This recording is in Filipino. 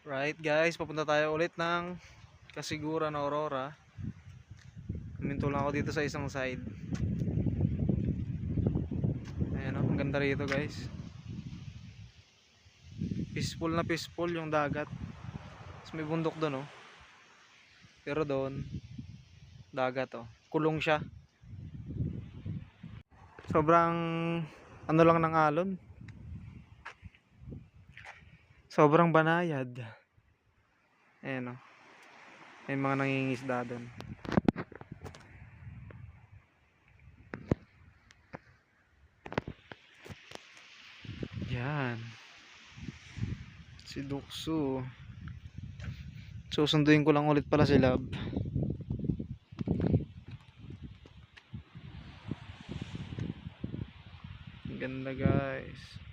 Right guys, papunta tayo ulit ng Kasiguran, Aurora. Huminto lang ako dito sa isang side. Ayan o, ang ganda rito guys. Peaceful na peaceful yung dagat. Tapos may bundok doon oh. Pero doon, dagat oh. Kulong siya. Sobrang ano lang ng alon. Sobrang banayad. Ayan oh. May mga nangingisda doon. Yan. Si Duksu. Susunduin ko lang ulit pala si Lab. Ang ganda guys.